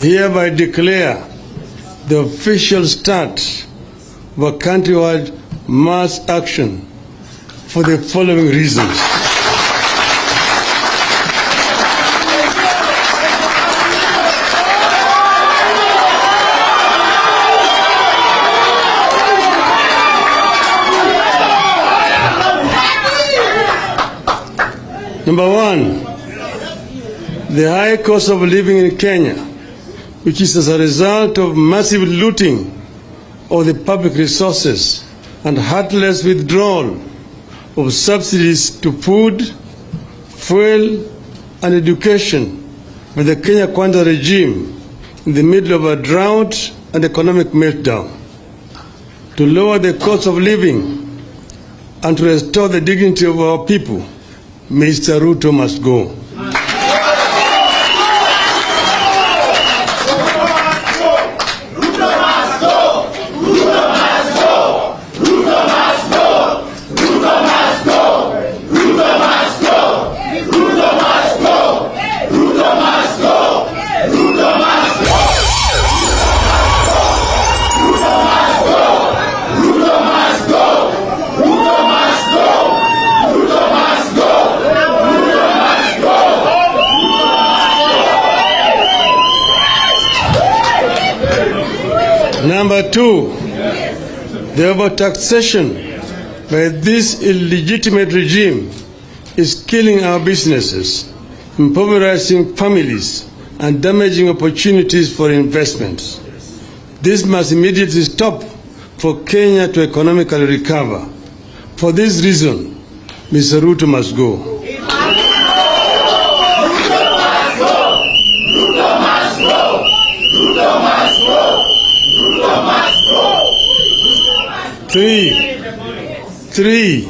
hereby declare the official start of a countrywide mass action for the following reasons. Number one, the high cost of living in Kenya, which is as a result of massive looting of the public resources and heartless withdrawal of subsidies to food, fuel, and education by the Kenya Kwanza regime in the middle of a drought and economic meltdown. To lower the cost of living and to restore the dignity of our people, Mr. Ruto must go. Number two, the overtaxation by this illegitimate regime is killing our businesses, impoverishing families, and damaging opportunities for investments. This must immediately stop for Kenya to economically recover. For this reason, Mr. Ruto must go. Three,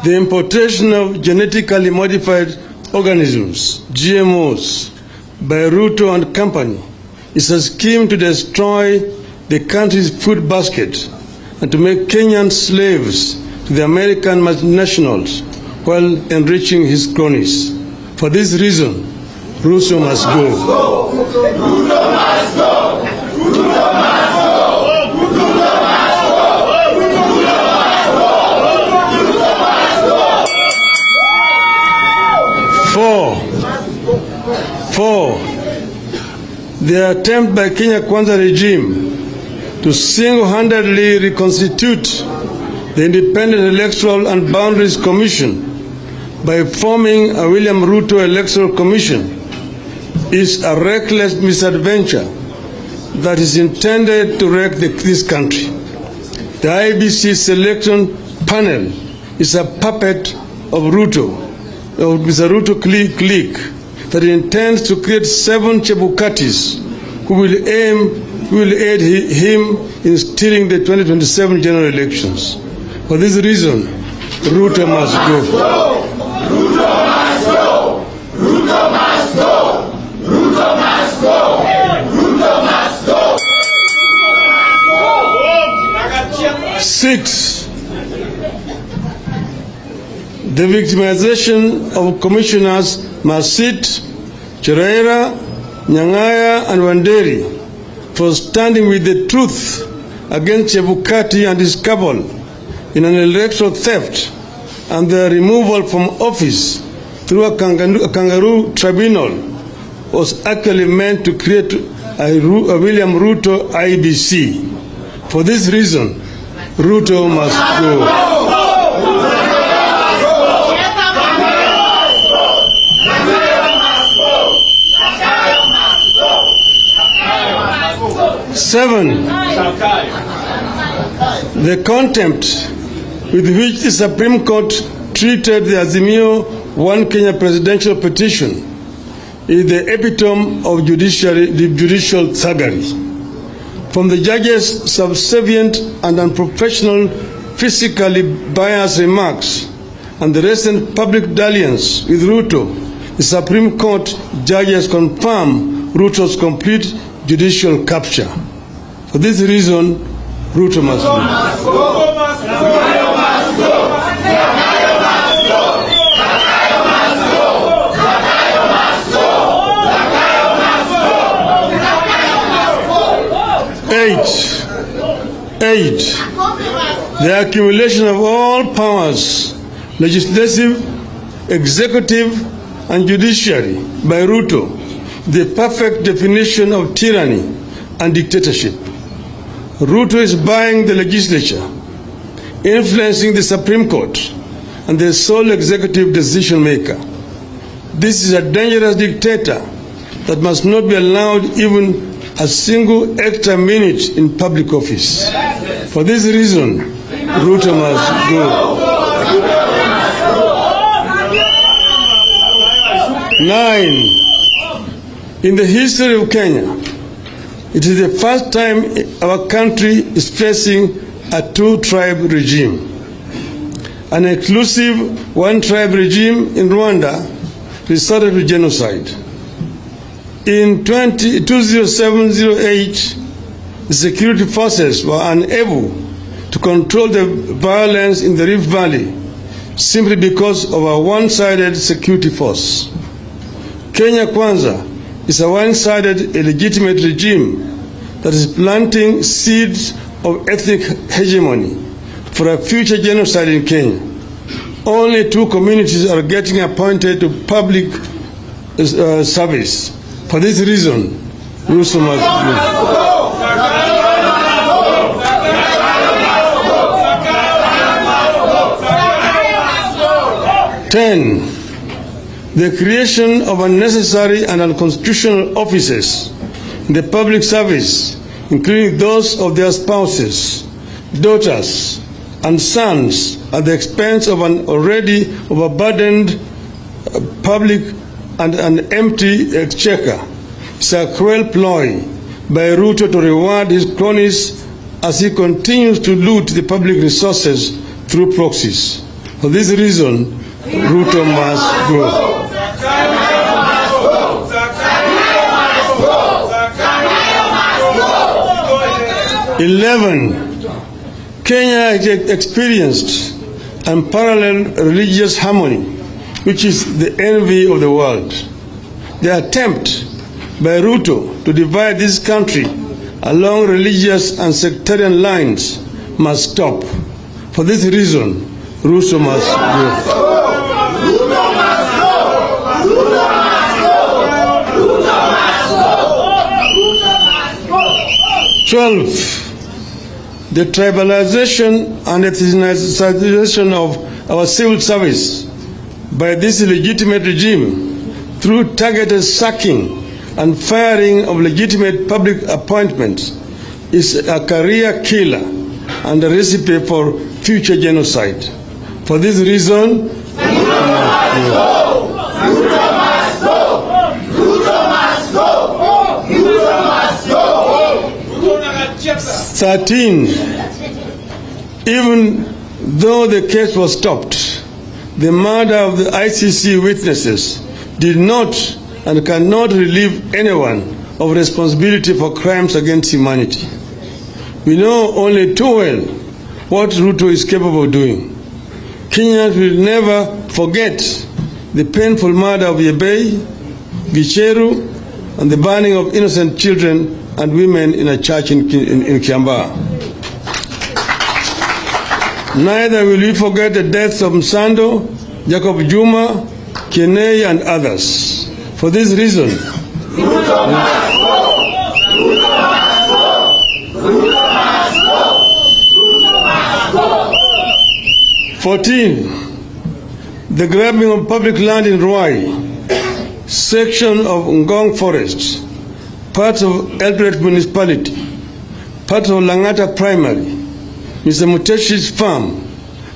the importation of genetically modified organisms, GMOs, by Ruto and company is a scheme to destroy the country's food basket and to make Kenyan slaves to the American multinationals while enriching his cronies. For this reason, Ruto must go. Ruto must go. Ruto must go. Four, the attempt by Kenya Kwanza regime to single-handedly reconstitute the Independent Electoral and Boundaries Commission by forming a William Ruto Electoral Commission is a reckless misadventure that is intended to wreck this country. The IBC selection panel is a puppet of Ruto, of Mr. Ruto clique that intends to create 7 Chebukatis who will aid him in stealing the 2027 general elections. For this reason, Ruto must go. Ruto must go. Ruto must go. Ruto must go. Ruto must go. 6. The victimization of commissioners Masit, Cherera, Nyang'aya, and Wanderi for standing with the truth against Chebukati and his cabal in an electoral theft and their removal from office through a kangaroo tribunal was actually meant to create a William Ruto IBC. For this reason, Ruto must go. 7, the contempt with which the Supreme Court treated the Azimio One Kenya presidential petition is the epitome of judicial thuggery. From the judge's subservient and unprofessional, physically biased remarks and the recent public dalliance with Ruto, the Supreme Court judges confirm Ruto's complete judicial capture. For this reason, Ruto must go. Eight, the accumulation of all powers, legislative, executive, and judiciary by Ruto, the perfect definition of tyranny and dictatorship. Ruto is buying the legislature, influencing the Supreme Court, and the sole executive decision maker. This is a dangerous dictator that must not be allowed even a single extra minute in public office. For this reason, Ruto must go. 9. In the history of Kenya, it is the first time our country is facing a two-tribe regime. An exclusive one-tribe regime in Rwanda resorted to genocide. In 2007-08, the security forces were unable to control the violence in the Rift Valley simply because of a one-sided security force. Kenya Kwanza is a one-sided illegitimate regime that is planting seeds of ethnic hegemony for a future genocide in Kenya. Only 2 communities are getting appointed to public service. For this reason, Ruto must go. 10. The creation of unnecessary and unconstitutional offices in the public service, including those of their spouses, daughters, and sons, at the expense of an already overburdened public and an empty exchequer, is a cruel ploy by Ruto to reward his cronies as he continues to loot the public resources through proxies. For this reason, Ruto must go. 11. Kenya has experienced unparalleled religious harmony, which is the envy of the world. The attempt by Ruto to divide this country along religious and sectarian lines must stop. For this reason, Ruto must go. 12. The tribalization and ethnicization of our civil service by this illegitimate regime through targeted sacking and firing of legitimate public appointments is a career killer and a recipe for future genocide. For this reason, 13. Even though the case was stopped, the murder of the ICC witnesses did not and cannot relieve anyone of responsibility for crimes against humanity. We know only too well what Ruto is capable of doing. Kenyans will never forget the painful murder of Yebei, Gicheru, and the burning of innocent children and women in a church in Kiambaa. Neither will we forget the deaths of Msando, Jacob Juma, Kenei, and others. For this reason, 14. The grabbing of public land in Ruai, section of Ngong Forest, parts of Eldoret Municipality, parts of Langata Primary, Mr. Muteshi's farm,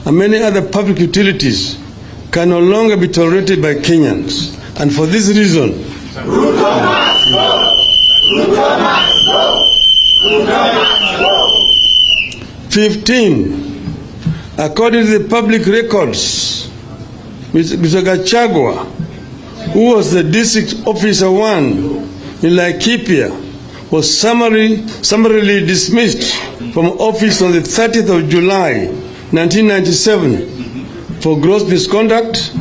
and many other public utilities can no longer be tolerated by Kenyans. And for this reason, Ruto must go. Ruto must go. Ruto must go. 15. According to the public records, Mr. Gachagua, who was the district officer 1 in Laikipia, was summarily dismissed from office on the 30th of July, 1997 for gross misconduct,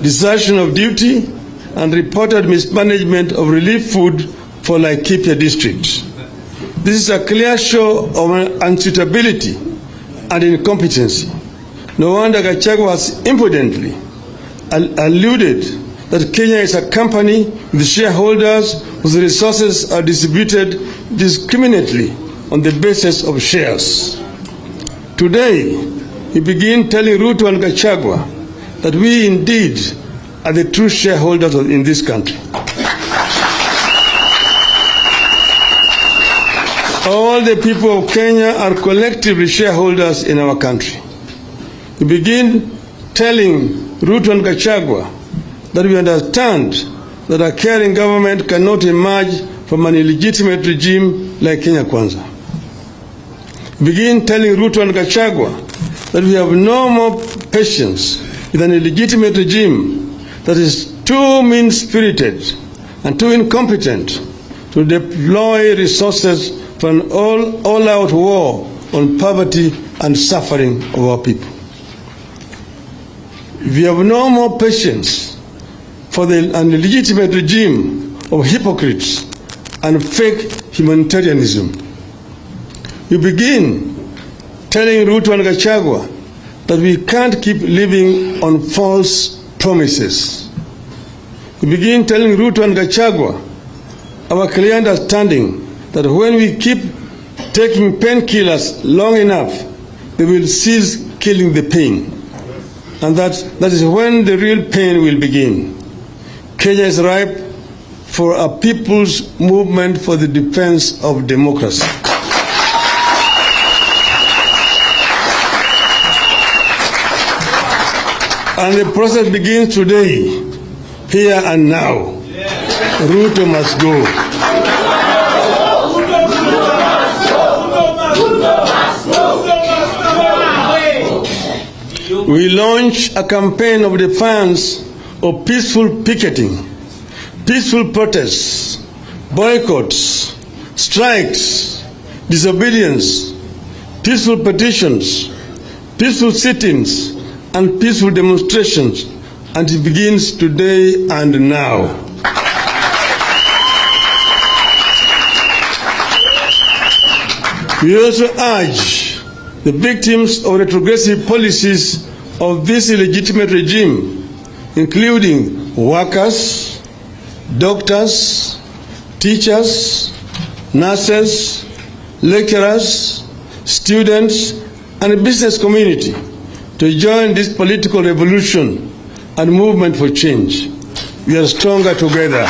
desertion of duty, and reported mismanagement of relief food for Laikipia district. This is a clear show of unsuitability and incompetency. No wonder Gachagua has impudently alluded that Kenya is a company with shareholders whose resources are distributed discriminately on the basis of shares. Today, we begin telling Ruto and Gachagua that we indeed are the true shareholders in this country. All the people of Kenya are collectively shareholders in our country. We begin telling Ruto and Gachagua that we understand that a caring government cannot emerge from an illegitimate regime like Kenya Kwanza. We begin telling Ruto and Gachagua that we have no more patience with an illegitimate regime that is too mean-spirited and too incompetent to deploy resources for an all-out war on poverty and suffering of our people. We have no more patience for an illegitimate regime of hypocrites and fake humanitarianism. We begin telling Ruto and Gachagua that we can't keep living on false promises. We begin telling Ruto and Gachagua our clear understanding that when we keep taking painkillers long enough, they will cease killing the pain. And that is when the real pain will begin. Kenya is ripe for a people's movement for the defense of democracy. And the process begins today, here and now. Ruto must go. We launch a campaign of defiance of peaceful picketing, peaceful protests, boycotts, strikes, disobedience, peaceful petitions, peaceful sit-ins, and peaceful demonstrations, and it begins today and now. We also urge the victims of retrogressive policies of this illegitimate regime, including workers, doctors, teachers, nurses, lecturers, students, and the business community, to join this political revolution and movement for change. We are stronger together.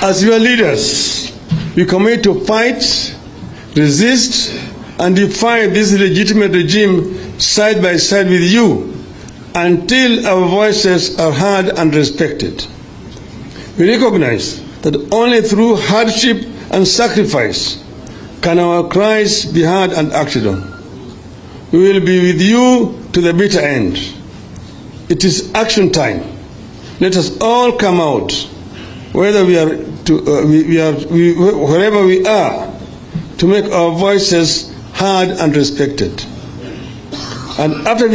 As your leaders, we commit to fight, resist, and defy this illegitimate regime side by side with you until our voices are heard and respected. We recognize that only through hardship and sacrifice can our cries be heard and acted on. We will be with you to the bitter end. It is action time. Let us all come out, whether wherever we are, to make our voices heard and respected. And after